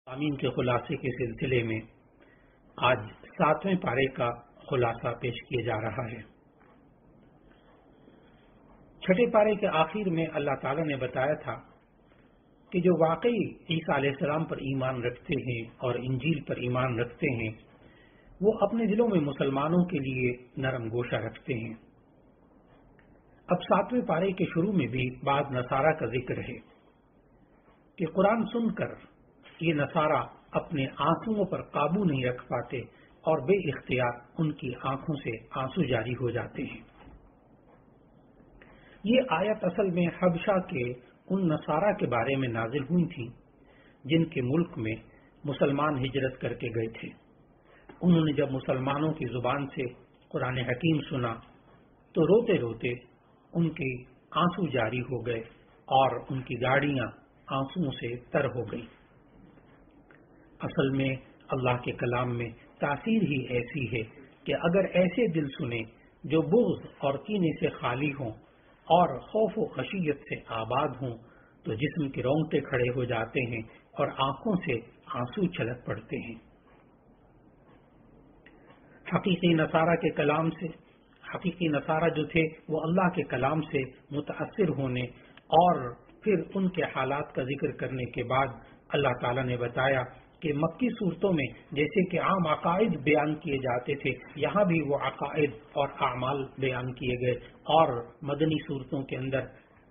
امین کے خلاصے کے سلسلے میں آج 7ویں پارے کا خلاصہ پیش کیا جا رہا ہے۔ 6 پارے کے آخر میں اللہ تعالی نے بتایا تھا کہ جو واقعی عیسیٰ علیہ السلام پر ایمان رکھتے ہیں اور انجیل پر ایمان رکھتے ہیں وہ اپنے دلوں میں مسلمانوں کے لیے نرم گوشہ رکھتے ہیں۔ اب 7ویں پارے کے شروع میں بھی بعض نصارہ کا ذکر ہے کہ قرآن سن کر یہ نصارہ اپنے آنسوؤں پر قابو نہیں رکھ پاتے اور بے اختیار ان کی آنکھوں سے آنسو جاری ہو جاتے ہیں۔ یہ آیت اصل میں حبشہ کے ان نصارہ کے بارے میں نازل ہوئی تھی جن کے ملک میں مسلمان ہجرت کر کے گئے تھے۔ انہوں نے جب مسلمانوں کی زبان سے قرآن حکیم سنا تو روتے روتے ان کے آنسو جاری ہو گئے اور ان کی گاڑیاں آنسوؤں سے تر ہو گئی۔ اصل میں اللہ کے کلام میں تاثیر ہی ایسی ہے کہ اگر ایسے دل سنے جو بغض اور کینے سے خالی ہوں اور خوف و خشیت سے آباد ہوں تو جسم کے رونگٹے کھڑے ہو جاتے ہیں اور آنکھوں سے آنسو چھلک پڑتے ہیں۔ حقیقی نصارہ کے کلام سے حقیقی نصارہ جو تھے وہ اللہ کے کلام سے متاثر ہونے اور پھر ان کے حالات کا ذکر کرنے کے بعد اللہ تعالی نے بتایا کہ مکی صورتوں میں جیسے کہ عام عقائد بیان کیے جاتے تھے یہاں بھی وہ عقائد اور اعمال بیان کیے گئے اور مدنی صورتوں کے اندر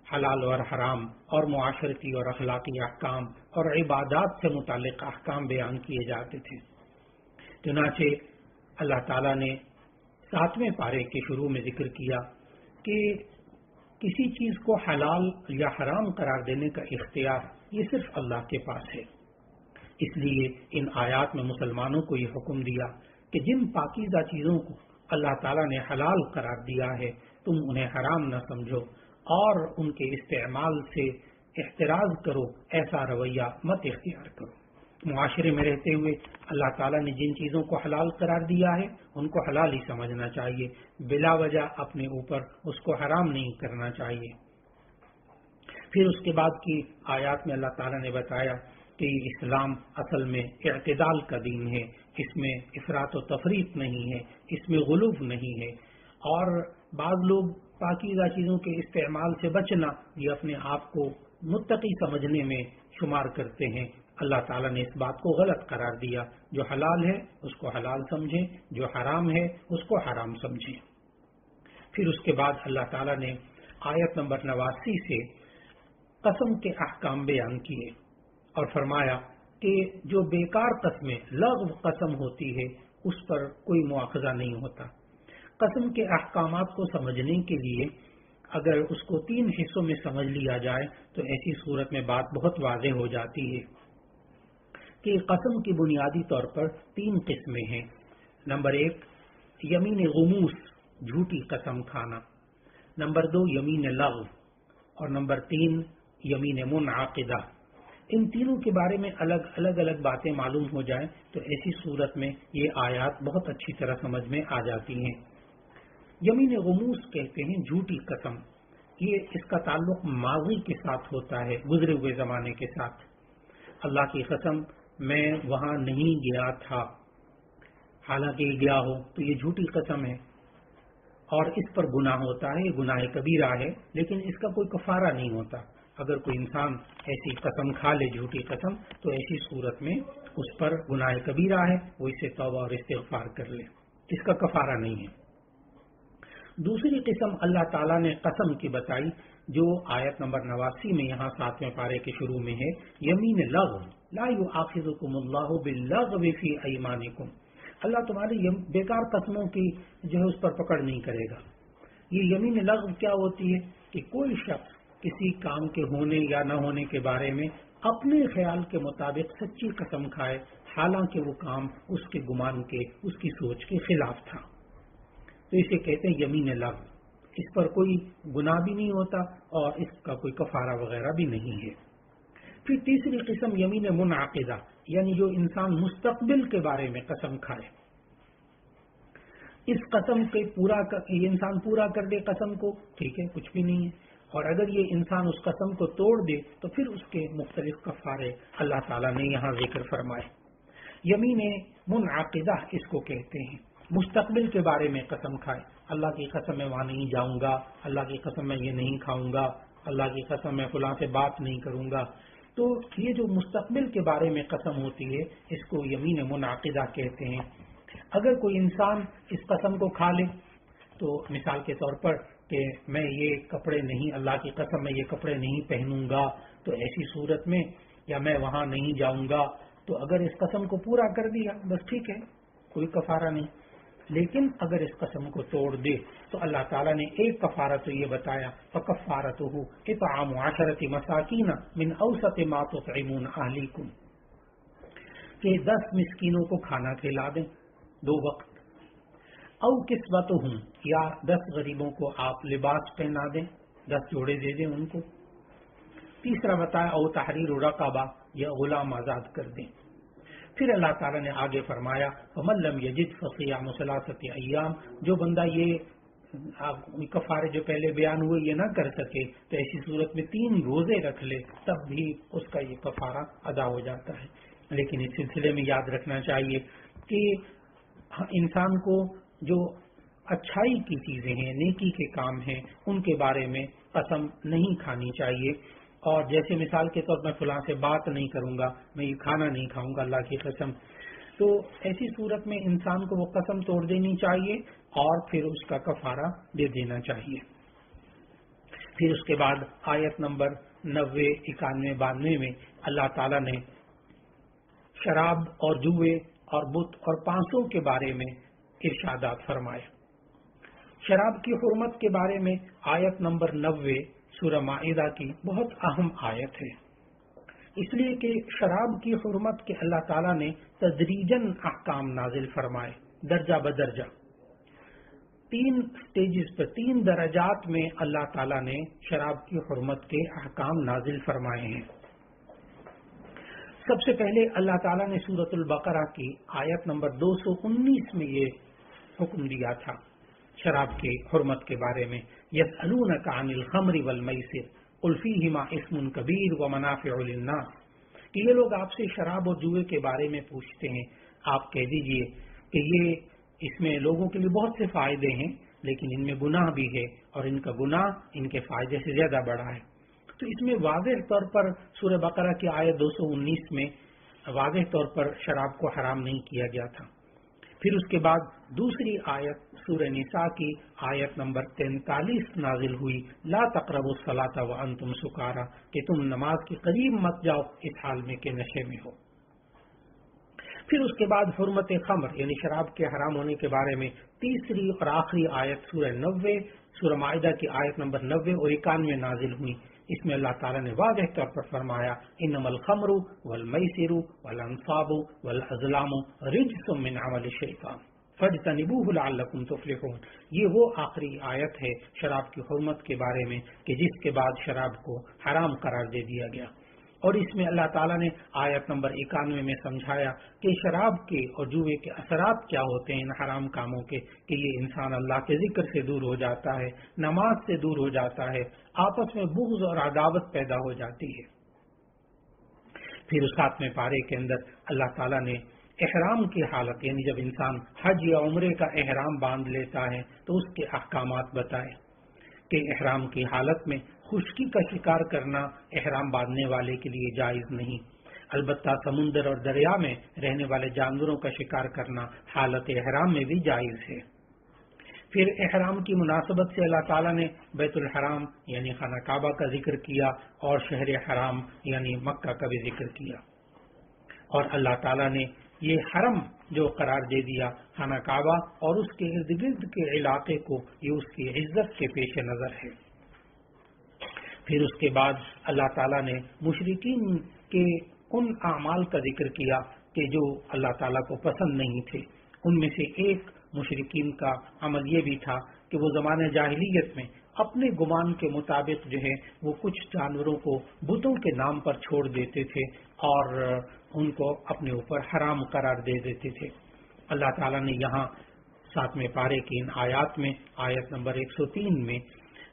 حلال اور حرام اور معاشرتی اور اخلاقی احکام اور عبادات سے متعلق احکام بیان کیے جاتے تھے۔ چنانچہ اللہ تعالیٰ نے 7ویں پارے کے شروع میں ذکر کیا کہ کسی چیز کو حلال یا حرام قرار دینے کا اختیار یہ صرف اللہ کے پاس ہے۔ اس لیے ان آیات میں مسلمانوں کو یہ حکم دیا کہ جن پاکیزہ چیزوں کو اللہ تعالیٰ نے حلال قرار دیا ہے تم انہیں حرام نہ سمجھو اور ان کے استعمال سے احتراز کرو، ایسا رویہ مت اختیار کرو۔ معاشرے میں رہتے ہوئے اللہ تعالیٰ نے جن چیزوں کو حلال قرار دیا ہے ان کو حلال ہی سمجھنا چاہیے، بلا وجہ اپنے اوپر اس کو حرام نہیں کرنا چاہیے۔ پھر اس کے بعد کی آیات میں اللہ تعالیٰ نے بتایا کہ اسلام اصل میں اعتدال کا دین ہے، اس میں افراط و تفریط نہیں ہے، اس میں غلو نہیں ہے، اور بعض لوگ پاکیزہ چیزوں کے استعمال سے بچنا یہ اپنے آپ کو متقی سمجھنے میں شمار کرتے ہیں۔ اللہ تعالیٰ نے اس بات کو غلط قرار دیا، جو حلال ہے اس کو حلال سمجھیں، جو حرام ہے اس کو حرام سمجھیں۔ پھر اس کے بعد اللہ تعالیٰ نے آیت نمبر 89 سے قسم کے احکام بیان کیے اور فرمایا کہ جو بیکار قسمیں لغو قسم ہوتی ہے اس پر کوئی مواخذہ نہیں ہوتا۔ قسم کے احکامات کو سمجھنے کے لیے اگر اس کو 3 حصوں میں سمجھ لیا جائے تو ایسی صورت میں بات بہت واضح ہو جاتی ہے کہ قسم کی بنیادی طور پر 3 قسمیں ہیں۔ نمبر 1 یمین غموس، جھوٹی قسم کھانا۔ نمبر 2 یمین لغو، اور نمبر 3 یمین منعقدہ۔ ان تینوں کے بارے میں الگ باتیں معلوم ہو جائیں تو ایسی صورت میں یہ آیات بہت اچھی طرح سمجھ میں آ جاتی ہیں۔ یمین غموس کہتے ہیں جھوٹی قسم، یہ اس کا تعلق ماضی کے ساتھ ہوتا ہے، گزرے ہوئے زمانے کے ساتھ۔ اللہ کی قسم میں وہاں نہیں گیا تھا، حالانکہ یہ گیا ہو تو یہ جھوٹی قسم ہے اور اس پر گناہ ہوتا ہے، یہ گناہ کبیرہ ہے، لیکن اس کا کوئی کفارہ نہیں ہوتا۔ اگر کوئی انسان ایسی قسم کھا لے جھوٹی قسم تو ایسی صورت میں اس پر گناہ کبیرہ ہے، وہ اسے توبہ اور استغفار کر لے، اس کا کفارہ نہیں ہے۔ دوسری قسم اللہ تعالیٰ نے قسم کی بتائی جو آیت نمبر 89 میں یہاں 7ویں پارے کے شروع میں ہے، یمین لغو لا یؤاخذکم اللہ باللغو فی ایمانکم۔ اللہ تمہاری بیکار قسموں کی جو ہے اس پر پکڑ نہیں کرے گا۔ یہ یمین لغو کیا ہوتی ہے کہ کوئی شخص کسی کام کے ہونے یا نہ ہونے کے بارے میں اپنے خیال کے مطابق سچی قسم کھائے حالانکہ وہ کام اس کے گمان کے، اس کی سوچ کے خلاف تھا، تو اسے کہتے ہیں یمین لغو۔ اس پر کوئی گناہ بھی نہیں ہوتا اور اس کا کوئی کفارہ وغیرہ بھی نہیں ہے۔ پھر تیسری قسم یمین منعقدہ، یعنی جو انسان مستقبل کے بارے میں قسم کھائے، اس قسم کے انسان پورا کر دے قسم کو، ٹھیک ہے، کچھ بھی نہیں ہے، اور اگر یہ انسان اس قسم کو توڑ دے تو پھر اس کے مختلف کفارے اللہ تعالیٰ نے یہاں ذکر فرمائے۔ یمین منعقدہ اس کو کہتے ہیں، مستقبل کے بارے میں قسم کھائے، اللہ کی قسم میں وہاں نہیں جاؤں گا، اللہ کی قسم میں یہ نہیں کھاؤں گا، اللہ کی قسم میں فلاں سے بات نہیں کروں گا۔ تو یہ جو مستقبل کے بارے میں قسم ہوتی ہے اس کو یمین منعقدہ کہتے ہیں۔ اگر کوئی انسان اس قسم کو کھا لے تو مثال کے طور پر کہ میں یہ کپڑے نہیں، اللہ کی قسم میں یہ کپڑے نہیں پہنوں گا، تو ایسی صورت میں یا میں وہاں نہیں جاؤں گا، تو اگر اس قسم کو پورا کر دیا بس ٹھیک ہے، کوئی کفارہ نہیں۔ لیکن اگر اس قسم کو توڑ دے تو اللہ تعالیٰ نے ایک کفارہ تو یہ بتایا، فَكَفَّارَتُهُ إِطْعَامُ 10 مَسَاكِينَ مِنْ أَوْسَطِ مَا تُطْعِمُونَ أَهْلِيكُمْ، کہ 10 مسکینوں کو کھانا کھلا دیں 2 وقت، او کسوتہم، یا 10 غریبوں کو آپ لباس پہنا دیں، 10 جوڑے دے دیں ان کو۔ تیسرا بتایا او تحریر رقبہ، یا غلام آزاد کر دیں۔ پھر اللہ تعالیٰ نے آگے فرمایا وَمَن لَّمْ يَجِدْ فَصِيَامُ 3 ایام، جو بندہ یہ کفارے جو پہلے بیان ہوئے یہ نہ کر سکے تو ایسی صورت میں 3 روزے رکھ لے، تب بھی اس کا یہ کفارہ ادا ہو جاتا ہے۔ لیکن اس سلسلے میں یاد رکھنا چاہیے کہ انسان کو جو اچھائی کی چیزیں ہیں، نیکی کے کام ہیں، ان کے بارے میں قسم نہیں کھانی چاہیے۔ اور جیسے مثال کے طور پر میں فلاں سے بات نہیں کروں گا، میں یہ کھانا نہیں کھاؤں گا اللہ کی قسم، تو ایسی صورت میں انسان کو وہ قسم توڑ دینی چاہیے اور پھر اس کا کفارہ دے دینا چاہیے۔ پھر اس کے بعد آیت نمبر 90، 91، 92 میں اللہ تعالیٰ نے شراب اور جوئے اور بت اور پانسوں کے بارے میں ارشادات فرمائے۔ شراب کی حرمت کے بارے میں آیت نمبر 90 سورہ مائدہ کی بہت اہم آیت ہے، اس لیے کہ شراب کی حرمت کے اللہ تعالیٰ نے تدریجاً احکام نازل فرمائے، درجہ بدرجہ 3 سٹیجز پر، 3 درجات میں اللہ تعالیٰ نے شراب کی حرمت کے احکام نازل فرمائے ہیں۔ سب سے پہلے اللہ تعالیٰ نے سورۃ البقرہ کی آیت نمبر 219 میں یہ حکم دیا تھا شراب کی حرمت کے بارے میں، یسألونک عن الخمر والمیسر قل فیہما اسم کبیر ومنافع للناس، کہ یہ لوگ آپ سے شراب اور جوئے کے بارے میں پوچھتے ہیں، آپ کہہ دیجئے کہ یہ اس میں لوگوں کے لیے بہت سے فائدے ہیں لیکن ان میں گناہ بھی ہے اور ان کا گناہ ان کے فائدے سے زیادہ بڑا ہے۔ تو اس میں واضح طور پر سورہ بقرہ کی آیت 219 میں واضح طور پر شراب کو حرام نہیں کیا گیا تھا۔ پھر اس کے بعد دوسری آیت سورہ نساء کی آیت نمبر 43 نازل ہوئی، لا تقربوا الصلاۃ وانتم سکارا، کہ تم نماز کے قریب مت جاؤ اس حال میں کہ نشے میں ہو۔ پھر اس کے بعد حرمت خمر یعنی شراب کے حرام ہونے کے بارے میں تیسری اور آخری آیت سورہ 90 سورہ مائدہ کی آیت نمبر 90 اور 91 نازل ہوئی۔ اس میں اللہ تعالیٰ نے واضح طور پر فرمایا انما الخمر والمیسر والانصاب والازلام رجس من عمل الشیطان فاجتنبوه لعلکم تفلحون۔ یہ وہ آخری آیت ہے شراب کی حرمت کے بارے میں کہ جس کے بعد شراب کو حرام قرار دے دیا گیا، اور اس میں اللہ تعالیٰ نے آیت نمبر 91 میں سمجھایا کہ شراب کے اور جوئے کے اثرات کیا ہوتے ہیں ان حرام کاموں کے، کہ یہ انسان اللہ کے ذکر سے دور ہو جاتا ہے، نماز سے دور ہو جاتا ہے، آپس میں بغض اور عداوت پیدا ہو جاتی ہے۔ پھر اس 7ویں پارے کے اندر اللہ تعالیٰ نے احرام کی حالت یعنی جب انسان حج یا عمرے کا احرام باندھ لیتا ہے تو اس کے احکامات بتائے کہ احرام کی حالت میں خشکی کا شکار کرنا احرام باندھنے والے کے لیے جائز نہیں، البتہ سمندر اور دریا میں رہنے والے جانوروں کا شکار کرنا حالت احرام میں بھی جائز ہے۔ پھر احرام کی مناسبت سے اللہ تعالیٰ نے بیت الحرام یعنی خانہ کعبہ کا ذکر کیا اور شہر حرام یعنی مکہ کا بھی ذکر کیا، اور اللہ تعالیٰ نے یہ حرم جو قرار دے دیا خانہ کعبہ اور اس کے ارد گرد کے علاقے کو، یہ اس کی عزت کے پیش نظر ہے۔ پھر اس کے بعد اللہ تعالیٰ نے مشرکین کے ان اعمال کا ذکر کیا کہ جو اللہ تعالیٰ کو پسند نہیں تھے۔ ان میں سے ایک مشرکین کا عمل یہ بھی تھا کہ وہ زمانہ جاہلیت میں اپنے گمان کے مطابق جو ہے وہ کچھ جانوروں کو بتوں کے نام پر چھوڑ دیتے تھے اور ان کو اپنے اوپر حرام قرار دے دیتے تھے۔ اللہ تعالیٰ نے یہاں 7ویں پارے کی ان آیات میں آیت نمبر 103 میں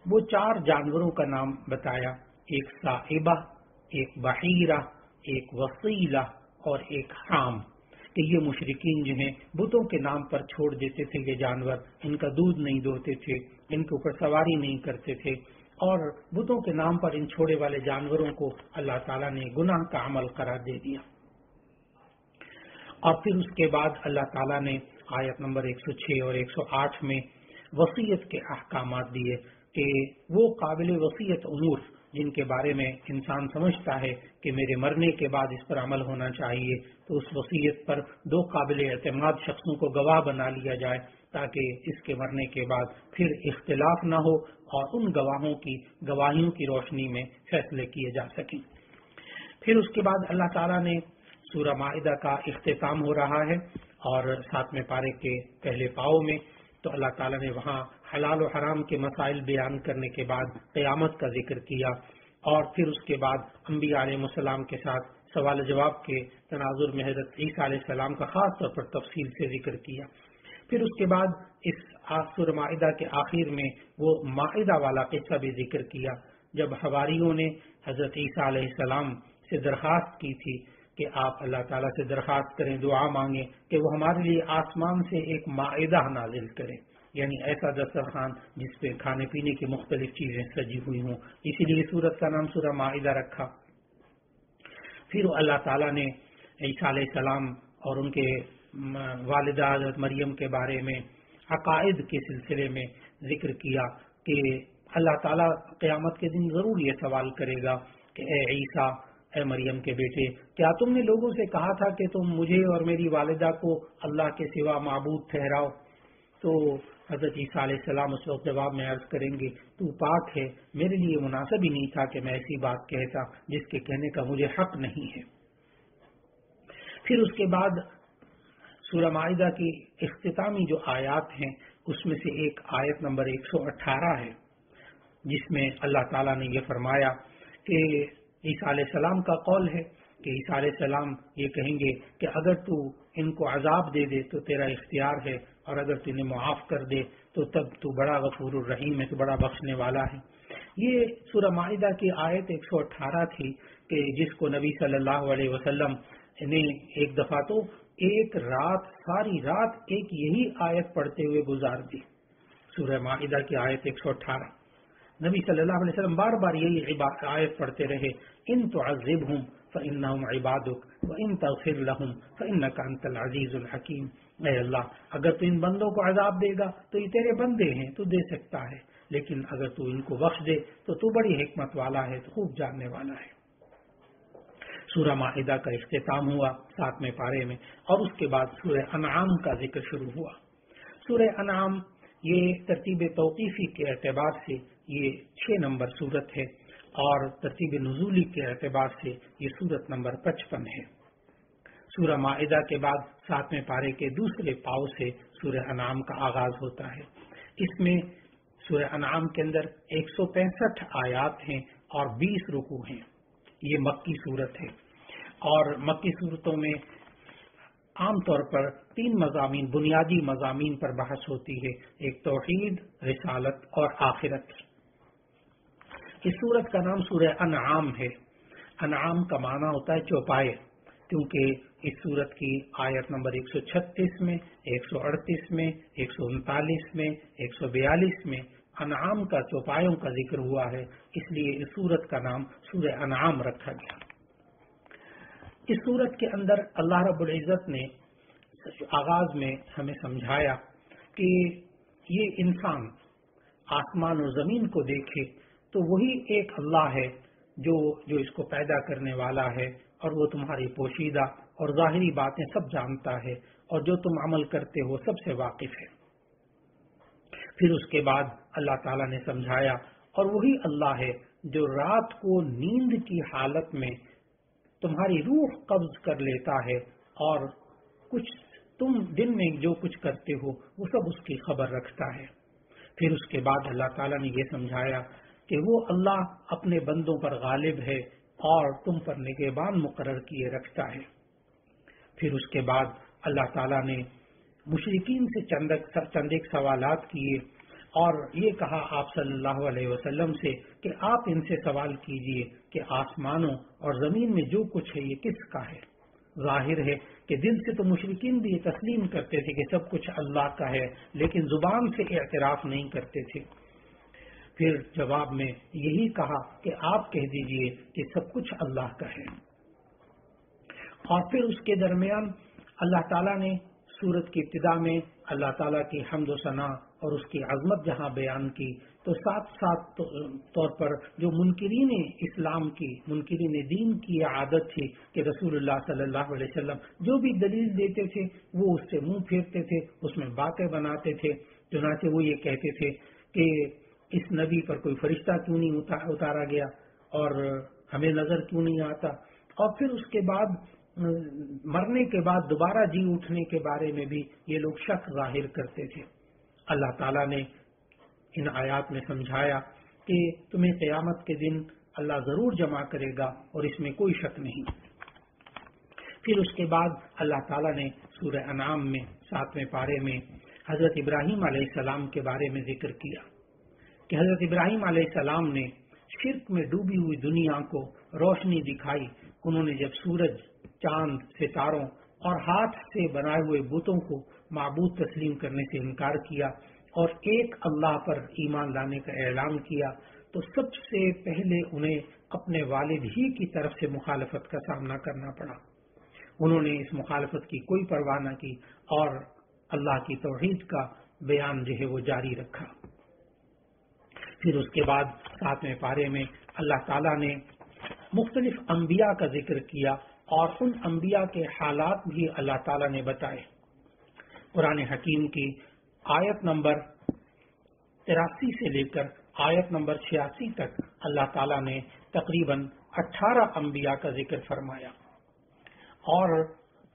وہ 4 جانوروں کا نام بتایا، ایک صائبہ، ایک بحیرہ، ایک وصیلہ اور ایک حام، کہ یہ مشرکین جو ہیں بتوں کے نام پر چھوڑ دیتے تھے یہ جانور، ان کا دودھ نہیں دوہتے تھے، ان کے اوپر سواری نہیں کرتے تھے، اور بتوں کے نام پر ان چھوڑے والے جانوروں کو اللہ تعالیٰ نے گناہ کا عمل قرار دے دیا۔ اور پھر اس کے بعد اللہ تعالیٰ نے آیت نمبر 106 اور 108 میں وصیت کے احکامات دیے کہ وہ قابل وصیت امور جن کے بارے میں انسان سمجھتا ہے کہ میرے مرنے کے بعد اس پر عمل ہونا چاہیے، تو اس وصیت پر 2 قابل اعتماد شخصوں کو گواہ بنا لیا جائے تاکہ اس کے مرنے کے بعد پھر اختلاف نہ ہو اور ان گواہوں کی گواہیوں کی روشنی میں فیصلے کیے جا سکیں۔ پھر اس کے بعد اللہ تعالیٰ نے سورہ مائدہ کا اختتام ہو رہا ہے، اور 7ویں پارے کے پہلے پاؤں میں تو اللہ تعالیٰ نے وہاں حلال و حرام کے مسائل بیان کرنے کے بعد قیامت کا ذکر کیا، اور پھر اس کے بعد انبیاء علیہ السلام کے ساتھ سوال جواب کے تناظر میں حضرت عیسیٰ علیہ السلام کا خاص طور پر تفصیل سے ذکر کیا۔ پھر اس کے بعد اس سورہ مائدہ کے آخر میں وہ مائدہ والا قصہ بھی ذکر کیا، جب حواریوں نے حضرت عیسیٰ علیہ السلام سے درخواست کی تھی کہ آپ اللہ تعالیٰ سے درخواست کریں، دعا مانگیں کہ وہ ہمارے لیے آسمان سے ایک مائدہ نازل کرے، یعنی ایسا دسترخوان جس پہ کھانے پینے کی مختلف چیزیں سجی ہوئی ہوں، اسی لیے سورت کا نام سورہ مائدہ رکھا۔ پھر اللہ تعالیٰ نے عیسیٰ علیہ السلام اور ان کے والدہ حضرت مریم کے بارے میں عقائد کے سلسلے میں ذکر کیا کہ اللہ تعالیٰ قیامت کے دن ضرور یہ سوال کرے گا کہ اے عیسیٰ، اے مریم کے بیٹے، کیا تم نے لوگوں سے کہا تھا کہ تم مجھے اور میری والدہ کو اللہ کے سوا معبود ٹھہراؤ؟ تو حضرت عیسیٰ علیہ السلام اس وقت جواب میں عرض کریں گے، تو پاک ہے، میرے لیے مناسب ہی نہیں تھا کہ میں ایسی بات کہتا جس کے کہنے کا مجھے حق نہیں ہے۔ پھر اس کے بعد سورہ مائدہ کی اختتامی جو آیات ہیں اس میں سے ایک آیت نمبر 118 ہے، جس میں اللہ تعالیٰ نے یہ فرمایا کہ عیسیٰ علیہ السلام کا قول ہے کہ عیسیٰ علیہ السلام یہ کہیں گے کہ اگر تو ان کو عذاب دے دے تو تیرا اختیار ہے، اور اگر تو انہیں معاف کر دے تو تب تو بڑا غفور الرحیم ہے، تو بڑا بخشنے والا ہے۔ یہ سورہ مائدہ کی آیت 118 تھی کہ جس کو نبی صلی اللہ علیہ وسلم نے ایک دفعہ تو ایک رات، ساری رات ایک یہی آیت پڑھتے ہوئے گزار دی، سورہ مائدہ کی آیت 118۔ نبی صلی اللہ علیہ وسلم بار بار یہی آیت پڑھتے رہے، ان تعذبہم فإنہم عبادک وإن تغفر لہم فإنک انت العزیز الحکیم۔ اے اللہ، اگر تو ان بندوں کو عذاب دے گا تو یہ تیرے بندے ہیں، تو دے سکتا ہے، لیکن اگر تو ان کو بخش دے تو بڑی حکمت والا ہے، تو خوب جاننے والا ہے۔ سورہ مائدہ کا اختتام ہوا 7ویں پارے میں، اور اس کے بعد سورہ انعام کا ذکر شروع ہوا۔ سورہ انعام یہ ترتیب توقیفی کے اعتبار سے یہ 6 نمبر سورت ہے، اور ترتیب نزولی کے اعتبار سے یہ سورت نمبر 55 ہے۔ سورہ مائدہ کے بعد 7ویں پارے کے دوسرے پاؤ سے سورہ انعام کا آغاز ہوتا ہے۔ اس میں سورہ انعام کے اندر 165 آیات ہیں اور 20 رکوع ہیں۔ یہ مکی صورت ہے، اور مکی صورتوں میں عام طور پر 3 مضامین، بنیادی مضامین پر بحث ہوتی ہے، ایک توحید، رسالت اور آخرت۔ اس سورت کا نام سورہ انعام ہے۔ انعام کا معنی ہوتا ہے چوپائے، کیونکہ اس سورت کی آیت نمبر 136 میں، 138 میں، 139 میں، 142 میں انعام کا چوپایوں کا ذکر ہوا ہے، اس لیے اس سورت کا نام سورہ انعام رکھا گیا۔ اس سورت کے اندر اللہ رب العزت نے آغاز میں ہمیں سمجھایا کہ یہ انسان آسمان و زمین کو دیکھے تو وہی ایک اللہ ہے جو اس کو پیدا کرنے والا ہے، اور وہ تمہاری پوشیدہ اور ظاہری باتیں سب جانتا ہے، اور جو تم عمل کرتے ہو سب سے واقف ہے۔ پھر اس کے بعد اللہ تعالیٰ نے سمجھایا، اور وہی اللہ ہے جو رات کو نیند کی حالت میں تمہاری روح قبض کر لیتا ہے، اور کچھ تم دن میں جو کچھ کرتے ہو وہ سب اس کی خبر رکھتا ہے۔ پھر اس کے بعد اللہ تعالیٰ نے یہ سمجھایا کہ وہ اللہ اپنے بندوں پر غالب ہے اور تم پر نگہبان مقرر کیے رکھتا ہے۔ پھر اس کے بعد اللہ تعالیٰ نے مشرکین سے چند ایک سوالات کیے، اور یہ کہا آپ صلی اللہ علیہ وسلم سے کہ آپ ان سے سوال کیجئے کہ آسمانوں اور زمین میں جو کچھ ہے یہ کس کا ہے؟ ظاہر ہے کہ دل سے تو مشرکین بھی یہ تسلیم کرتے تھے کہ سب کچھ اللہ کا ہے، لیکن زبان سے اعتراف نہیں کرتے تھے۔ پھر جواب میں یہی کہا کہ آپ کہہ دیجئے کہ سب کچھ اللہ کا ہے۔ اور پھر اس کے درمیان اللہ تعالیٰ نے سورت کی ابتدا میں اللہ تعالیٰ کی حمد و ثنا اور اس کی عظمت جہاں بیان کی، تو ساتھ ساتھ طور پر جو منکرین اسلام کی، منکرین دین کی یہ عادت تھی کہ رسول اللہ صلی اللہ علیہ وسلم جو بھی دلیل دیتے تھے وہ اس سے منہ پھیرتے تھے، اس میں باتیں بناتے تھے۔ چنانچہ وہ یہ کہتے تھے کہ اس نبی پر کوئی فرشتہ کیوں نہیں اتارا گیا اور ہمیں نظر کیوں نہیں آتا، اور پھر اس کے بعد مرنے کے بعد دوبارہ جی اٹھنے کے بارے میں بھی یہ لوگ شک ظاہر کرتے تھے۔ اللہ تعالیٰ نے ان آیات میں سمجھایا کہ تمہیں قیامت کے دن اللہ ضرور جمع کرے گا اور اس میں کوئی شک نہیں۔ پھر اس کے بعد اللہ تعالیٰ نے سورہ انعام میں 7ویں پارے میں حضرت ابراہیم علیہ السلام کے بارے میں ذکر کیا کہ حضرت ابراہیم علیہ السلام نے شرک میں ڈوبی ہوئی دنیا کو روشنی دکھائی۔ انہوں نے جب سورج، چاند، ستاروں اور ہاتھ سے بنائے ہوئے بتوں کو معبود تسلیم کرنے سے انکار کیا اور ایک اللہ پر ایمان لانے کا اعلان کیا، تو سب سے پہلے انہیں اپنے والد ہی کی طرف سے مخالفت کا سامنا کرنا پڑا۔ انہوں نے اس مخالفت کی کوئی پرواہ نہ کی اور اللہ کی توحید کا بیان جو ہے وہ جاری رکھا۔ پھر اس کے بعد 7ویں پارے میں اللہ تعالیٰ نے مختلف انبیاء کا ذکر کیا اور ان انبیاء کے حالات بھی اللہ تعالیٰ نے بتائے۔ قرآن حکیم کی آیت نمبر 83 سے لے کر آیت نمبر 86 تک اللہ تعالیٰ نے تقریباً 18 انبیاء کا ذکر فرمایا، اور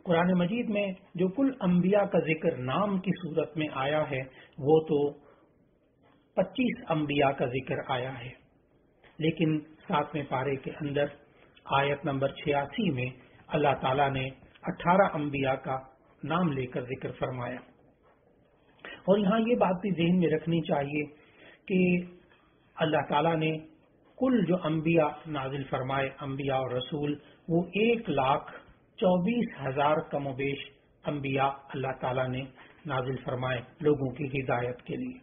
قرآن مجید میں جو کل انبیاء کا ذکر نام کی صورت میں آیا ہے وہ تو 25 انبیاء کا ذکر آیا ہے، لیکن 7ویں پارے کے اندر آیت نمبر 86 میں اللہ تعالیٰ نے 18 انبیاء کا نام لے کر ذکر فرمایا۔ اور یہاں یہ بات بھی ذہن میں رکھنی چاہیے کہ اللہ تعالیٰ نے کل جو انبیاء نازل فرمائے، انبیاء اور رسول، وہ 1,24,000 کم و بیش انبیاء اللہ تعالیٰ نے نازل فرمائے لوگوں کی ہدایت کے لیے۔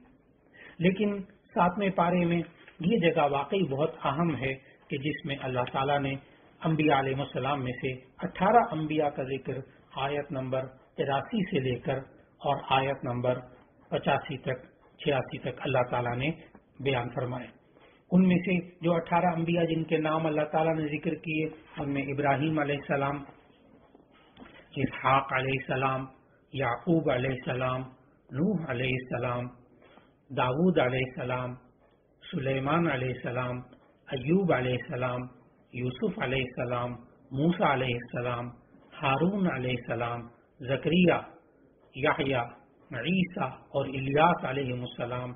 لیکن 7ویں پارے میں یہ جگہ واقعی بہت اہم ہے کہ جس میں اللہ تعالیٰ نے انبیاء علیہ السلام میں سے 18 انبیاء کا ذکر آیت نمبر 83 سے لے کر اور آیت نمبر 86 تک اللہ تعالیٰ نے بیان فرمائے۔ ان میں سے جو 18 انبیاء جن کے نام اللہ تعالیٰ نے ذکر کیے، ان میں ابراہیم علیہ السلام، اسحاق علیہ السلام، یعقوب علیہ السلام، نوح علیہ السلام، داود علیہ السلام، سلیمان علیہ السلام، ایوب علیہ السلام، یوسف علیہ السلام، موسیٰ علیہ السلام، ہارون علیہ السلام، زکریا، یحییٰ، عیسیٰ اور الیاس علیہ السلام،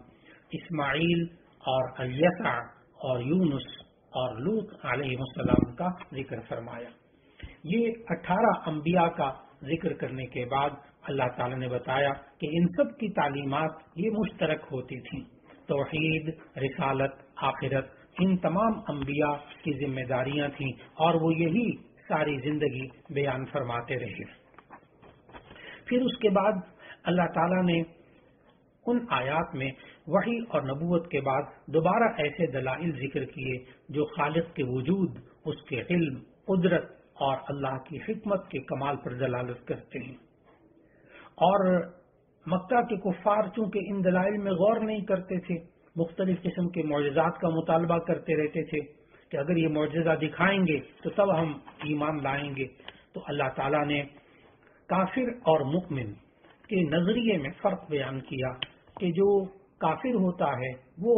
اسماعیل اور الیسع اور یونس اور لوط علیہ السلام کا ذکر فرمایا۔ یہ 18 انبیاء کا ذکر کرنے کے بعد اللہ تعالی نے بتایا کہ ان سب کی تعلیمات یہ مشترک ہوتی تھیں، توحید، رسالت، آخرت، ان تمام انبیاء کی ذمہ داریاں تھیں اور وہ یہی ساری زندگی بیان فرماتے رہے۔ پھر اس کے بعد اللہ تعالیٰ نے ان آیات میں وحی اور نبوت کے بعد دوبارہ ایسے دلائل ذکر کیے جو خالق کے وجود، اس کے علم، قدرت اور اللہ کی حکمت کے کمال پر دلالت کرتے ہیں۔ اور مکہ کے کفار چونکہ ان دلائل میں غور نہیں کرتے تھے، مختلف قسم کے معجزات کا مطالبہ کرتے رہتے تھے کہ اگر یہ معجزہ دکھائیں گے تو تب ہم ایمان لائیں گے، تو اللہ تعالیٰ نے کافر اور مؤمن کے نظریے میں فرق بیان کیا کہ جو کافر ہوتا ہے وہ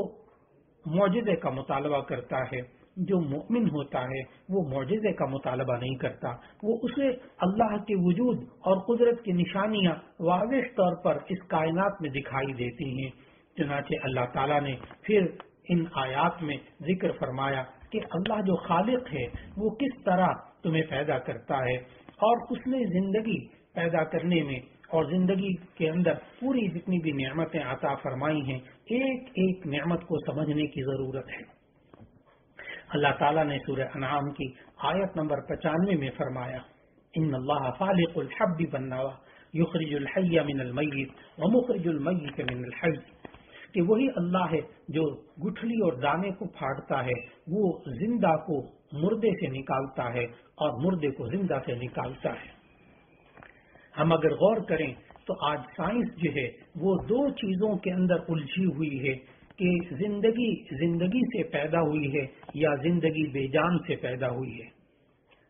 معجزے کا مطالبہ کرتا ہے، جو مؤمن ہوتا ہے وہ معجزے کا مطالبہ نہیں کرتا، وہ اسے اللہ کے وجود اور قدرت کی نشانیاں واضح طور پر اس کائنات میں دکھائی دیتی ہیں۔ چنانچہ اللہ تعالیٰ نے پھر ان آیات میں ذکر فرمایا کہ اللہ جو خالق ہے وہ کس طرح تمہیں پیدا کرتا ہے، اور اس نے زندگی پیدا کرنے میں اور زندگی کے اندر پوری جتنی بھی نعمتیں عطا فرمائی ہیں، ایک ایک نعمت کو سمجھنے کی ضرورت ہے۔ اللہ تعالیٰ نے سورہ انعام کی آیت نمبر 95 میں فرمایا، ان اللہ فالق الحب والنوى یخرج الحی من المیت ومخرج المیت من الحی، کہ وہی اللہ ہے جو گٹھلی اور دانے کو پھاڑتا ہے، وہ زندہ کو مردے سے نکالتا ہے اور مردے کو زندہ سے نکالتا ہے۔ ہم اگر غور کریں تو آج سائنس جو ہے وہ دو چیزوں کے اندر الجھی ہوئی ہے کہ زندگی سے پیدا ہوئی ہے یا زندگی بے جان سے پیدا ہوئی ہے،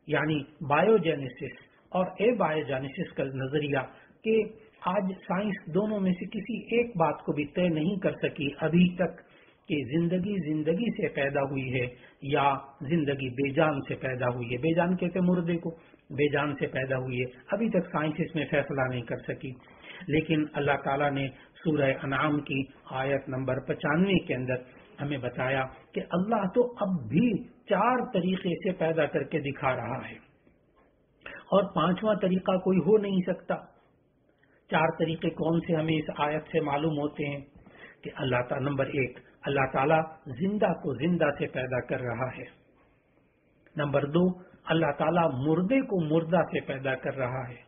یعنی بایوجینیسس اور اے بایوجینیسس کا نظریہ، کہ آج سائنس دونوں میں سے کسی ایک بات کو بھی طے نہیں کر سکی ابھی تک کہ زندگی سے پیدا ہوئی ہے یا زندگی بے جان سے پیدا ہوئی ہے۔ بے جان کہتے مردے کو، بے جان سے پیدا ہوئی ہے، ابھی تک سائنس اس میں فیصلہ نہیں کر سکی۔ لیکن اللہ تعالیٰ نے سورہ انعام کی آیت نمبر 95 کے اندر ہمیں بتایا کہ اللہ تو اب بھی 4 طریقے سے پیدا کر کے دکھا رہا ہے، اور 5واں طریقہ کوئی ہو نہیں سکتا۔ 4 طریقے کون سے ہمیں اس آیت سے معلوم ہوتے ہیں کہ اللہ تعالیٰ نمبر 1، اللہ تعالیٰ زندہ کو زندہ سے پیدا کر رہا ہے۔ نمبر 2، اللہ تعالیٰ مردے کو مردہ سے پیدا کر رہا ہے۔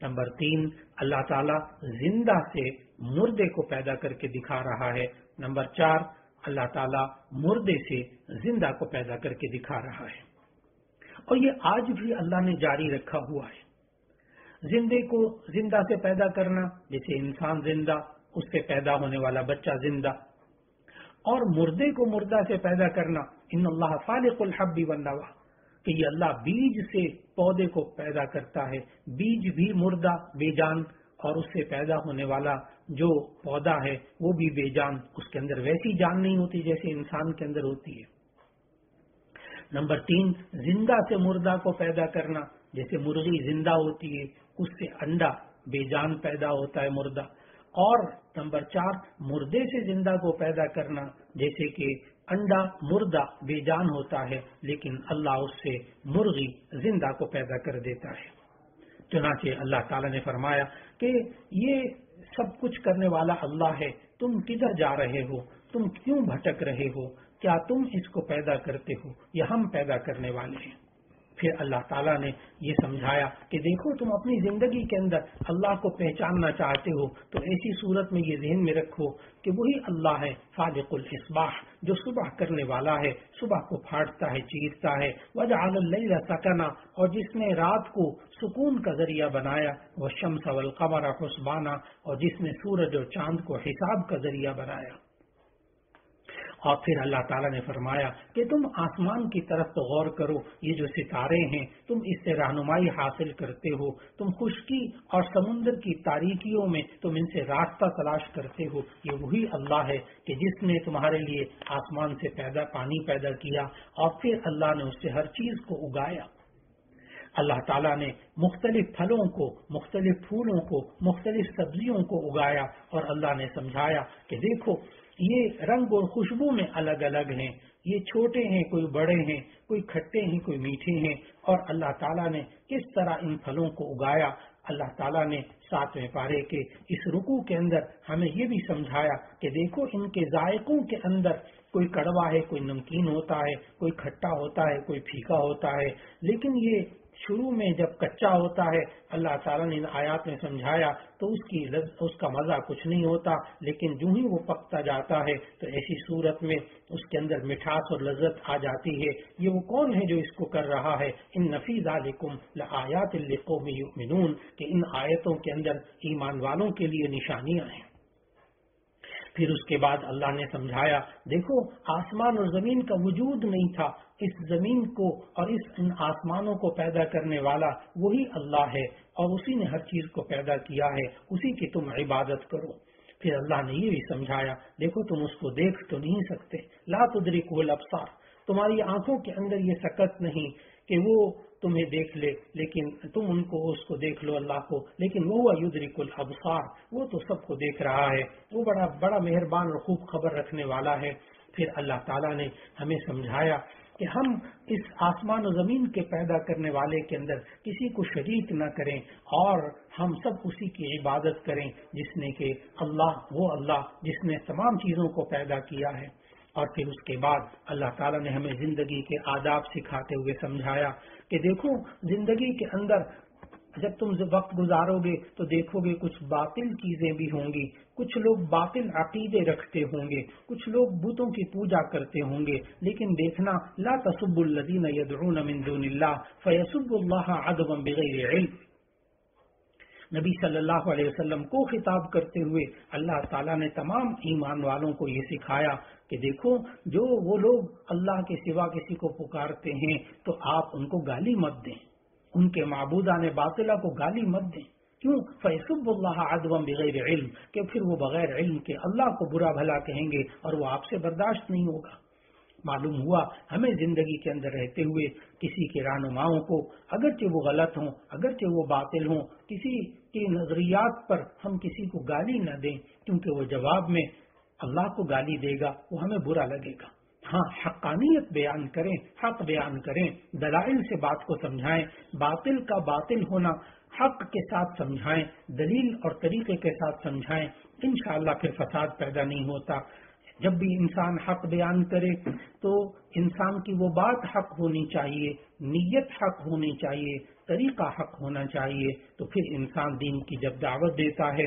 نمبر 3، اللہ تعالیٰ زندہ سے مردے کو پیدا کر کے دکھا رہا ہے۔ نمبر 4، اللہ تعالیٰ مردے سے زندہ کو پیدا کر کے دکھا رہا ہے۔ اور یہ آج بھی اللہ نے جاری رکھا ہوا ہے۔ زندے کو زندہ سے پیدا کرنا، جیسے انسان زندہ، اس سے پیدا ہونے والا بچہ زندہ، اور مردے کو مردہ سے پیدا کرنا، ان اللہ فالق الحب والنوى، کہ یہ اللہ بیج سے پودے کو پیدا کرتا ہے، بیج بھی مردہ بے جان، اور اس سے پیدا ہونے والا جو پودا ہے وہ بھی بے جان، اس کے اندر ویسی جان نہیں ہوتی جیسے انسان کے اندر ہوتی ہے۔ نمبر 3، زندہ سے مردہ کو پیدا کرنا، جیسے مرغی زندہ ہوتی ہے، اس سے انڈا بے جان پیدا ہوتا ہے مردہ۔ اور نمبر 4، مردے سے زندہ کو پیدا کرنا، جیسے کہ انڈا مردہ بے جان ہوتا ہے لیکن اللہ اس سے مرغی زندہ کو پیدا کر دیتا ہے۔ چنانچہ اللہ تعالیٰ نے فرمایا کہ یہ سب کچھ کرنے والا اللہ ہے، تم کدھر جا رہے ہو، تم کیوں بھٹک رہے ہو، کیا تم اس کو پیدا کرتے ہو یا ہم پیدا کرنے والے ہیں؟ پھر اللہ تعالیٰ نے یہ سمجھایا کہ دیکھو تم اپنی زندگی کے اندر اللہ کو پہچاننا چاہتے ہو تو ایسی صورت میں یہ ذہن میں رکھو کہ وہی اللہ ہے فالق الاصباح، جو صبح کرنے والا ہے، صبح کو پھاڑتا ہے، چیرتا ہے، وجعل اللیل سکنا، اور جس نے رات کو سکون کا ذریعہ بنایا، والشمس والقمر حسبانا، اور جس نے سورج اور چاند کو حساب کا ذریعہ بنایا۔ اور پھر اللہ تعالیٰ نے فرمایا کہ تم آسمان کی طرف تو غور کرو، یہ جو ستارے ہیں تم اس سے رہنمائی حاصل کرتے ہو، تم خشکی اور سمندر کی تاریکیوں میں تم ان سے راستہ تلاش کرتے ہو۔ یہ وہی اللہ ہے کہ جس نے تمہارے لیے آسمان سے پانی پیدا کیا، اور پھر اللہ نے اس سے ہر چیز کو اگایا۔ اللہ تعالیٰ نے مختلف پھلوں کو، مختلف پھولوں کو، مختلف سبزیوں کو اگایا، اور اللہ نے سمجھایا کہ دیکھو یہ رنگ اور خوشبو میں الگ الگ ہیں، یہ چھوٹے ہیں، کوئی بڑے ہیں، کوئی کھٹے ہیں، کوئی میٹھے ہیں، اور اللہ تعالیٰ نے کس طرح ان پھلوں کو اگایا۔ اللہ تعالیٰ نے 7ویں پارے کے اس رکوع کے اندر ہمیں یہ بھی سمجھایا کہ دیکھو ان کے ذائقوں کے اندر کوئی کڑوا ہے، کوئی نمکین ہوتا ہے، کوئی کھٹا ہوتا ہے، کوئی پھیکا ہوتا ہے، لیکن یہ شروع میں جب کچا ہوتا ہے اللہ تعالیٰ نے ان آیات میں سمجھایا تو اس کا مزہ کچھ نہیں ہوتا، لیکن جو ہی وہ پکتا جاتا ہے تو ایسی صورت میں اس کے اندر مٹھاس اور لذت آ جاتی ہے۔ یہ وہ کون ہے جو اس کو کر رہا ہے؟ ان فی ذالکم لآیات لقوم یؤمنون، کہ ان آیتوں کے اندر ایمان والوں کے لیے نشانیاں ہیں۔ پھر اس کے بعد اللہ نے سمجھایا دیکھو آسمان اور زمین کا وجود نہیں تھا، اس زمین کو اور ان آسمانوں کو پیدا کرنے والا وہی اللہ ہے، اور اسی نے ہر چیز کو پیدا کیا ہے، اسی کی تم عبادت کرو۔ پھر اللہ نے یہ بھی سمجھایا دیکھو تم اس کو دیکھ تو نہیں سکتے، لا تدرکہ الابصار، تمہاری آنکھوں کے اندر یہ سکت نہیں کہ وہ تمہیں دیکھ لے، لیکن تم اس کو دیکھ لو اللہ کو، لیکن وہ یدرک الابصار، وہ تو سب کو دیکھ رہا ہے، وہ بڑا مہربان اور خوب خبر رکھنے والا ہے۔ پھر اللہ تعالیٰ نے ہمیں سمجھایا کہ کہ ہم اس آسمان و زمین کے پیدا کرنے والے کے اندر کسی کو شریک نہ کریں اور ہم سب اسی کی عبادت کریں جس نے کہ اللہ جس نے تمام چیزوں کو پیدا کیا ہے۔ اور پھر اس کے بعد اللہ تعالیٰ نے ہمیں زندگی کے آداب سکھاتے ہوئے سمجھایا کہ دیکھو زندگی کے اندر جب تم وقت گزارو گے تو دیکھو گے کچھ باطل چیزیں بھی ہوں گی، کچھ لوگ باطل عقیدے رکھتے ہوں گے، کچھ لوگ بتوں کی پوجا کرتے ہوں گے، لیکن دیکھنا لا تسبوا الذین یدعون من دون اللہ فیسبوا اللہ عدوا بغیر علم۔ نبی صلی اللہ علیہ وسلم کو خطاب کرتے ہوئے اللہ تعالیٰ نے تمام ایمان والوں کو یہ سکھایا کہ دیکھو جو وہ لوگ اللہ کے سوا کسی کو پکارتے ہیں تو آپ ان کو گالی مت دیں، ان کے معبودان باطلہ کو گالی مت دیں۔ کیوں؟ فیسب اللہ عدوا بغیر علم، کہ پھر وہ بغیر علم کے اللہ کو برا بھلا کہیں گے اور وہ آپ سے برداشت نہیں ہوگا۔ معلوم ہوا ہمیں زندگی کے اندر رہتے ہوئے کسی کے رہنماؤں کو اگرچہ وہ غلط ہوں، اگرچہ وہ باطل ہوں، کسی کی نظریات پر ہم کسی کو گالی نہ دیں، کیونکہ وہ جواب میں اللہ کو گالی دے گا، وہ ہمیں برا لگے گا۔ ہاں، حقانیت بیان کریں، حق بیان کریں، دلائل سے بات کو سمجھائیں، باطل کا باطل ہونا حق کے ساتھ سمجھائیں، دلیل اور طریقے کے ساتھ سمجھائیں، انشاءاللہ پھر فساد پیدا نہیں ہوتا۔ جب بھی انسان حق بیان کرے تو انسان کی وہ بات حق ہونی چاہیے، نیت حق ہونی چاہیے، طریقہ حق ہونا چاہیے، تو پھر انسان دین کی جب دعوت دیتا ہے،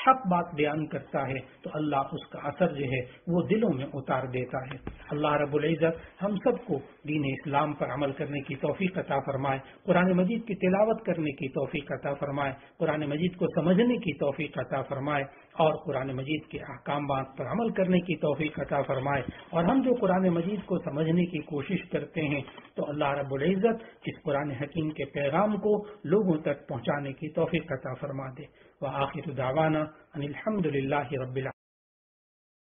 حق بات بیان کرتا ہے تو اللہ اس کا اثر جو ہے وہ دلوں میں اتار دیتا ہے۔ اللہ رب العزت ہم سب کو دین اسلام پر عمل کرنے کی توفیق عطا فرمائے، قرآن مجید کی تلاوت کرنے کی توفیق عطا فرمائے، قرآن مجید کو سمجھنے کی توفیق عطا فرمائے اور قرآن مجید کے احکامات پر عمل کرنے کی توفیق عطا فرمائے۔ اور ہم جو قرآن مجید کو سمجھنے کی کوشش کرتے ہیں تو اللہ رب العزت اس قرآن حکیم کے پیغام کو لوگوں تک پہنچانے کی توفیق عطا فرما دے۔ وآخر دعوانا ان الحمد للہ رب العالمین۔